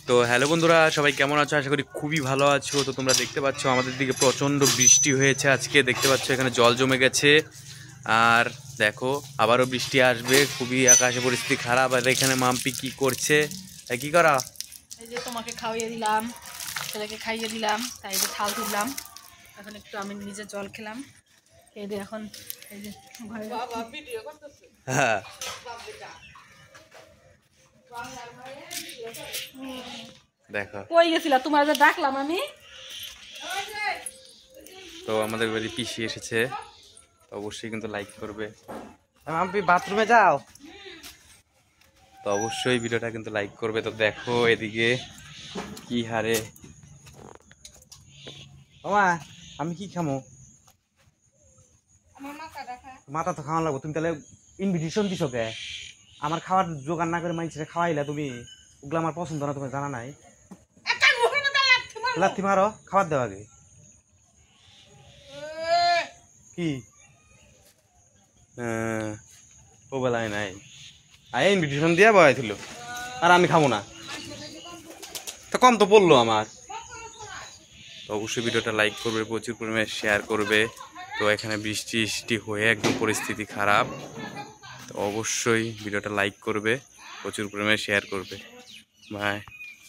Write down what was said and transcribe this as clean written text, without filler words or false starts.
তো হ্যালো বন্ধুরা, সবাই কেমন আছো? আশা করি খুবই ভালো আছো। তো তোমরা দেখতে পাচ্ছ আমাদের দিকে প্রচণ্ড বৃষ্টি হয়েছে আজকে। দেখতে পাচ্ছ এখানে জল জমে গেছে। আর দেখো আবারও বৃষ্টি আসবে, খুবই আকাশে পরিস্থিতি খারাপ। আর এখানে মাম্পি কি করছে? কি করা? এই যে তোমাকে খাইয়ে দিলাম, ছেলেকে খাইয়ে দিলাম, তাই যে থাল তুললাম। এখন একটু আমি নিজে জল খেলাম, খেয়ে দিয়ে এখন এই যে ঘরে হ্যাঁ দেখো, কই গেছিলা? তোমার যে ডাকলাম আমি। তো আমাদের বাড়ি পিসি এসেছে, তো অবশ্যই কিন্তু লাইক করবে। মাম্পি বাথরুমে যাও, তো অবশ্যই ভিডিওটা কিন্তু লাইক করবে। তো দেখো এদিকে কি হারে মামা, আমি কি খামো? মাথা তো খাওয়া লাগবো। তুমি তাহলে ইনভিটেশন দিছো কে? আমার খাওয়ার জোগাড় না করে মানুষের খাওয়াইলা তুমি। ওগুলো আমার পছন্দ না, তোমার জানা নাই? লাথি মারো, খাবার দেওয়া আগে। কি ও বেলায় নাই, আয় ইনভিটেশন দিয়া বয়াইছিল আর আমি খাবো না, তো কম তো পড়লো আমার। তো অবশ্যই ভিডিওটা লাইক করবে, প্রচুর পরিমাণে শেয়ার করবে। তো এখানে বৃষ্টি হয়ে একদম পরিস্থিতি খারাপ, তো অবশ্যই ভিডিওটা লাইক করবে, প্রচুর পরিমাণে শেয়ার করবে। বাই।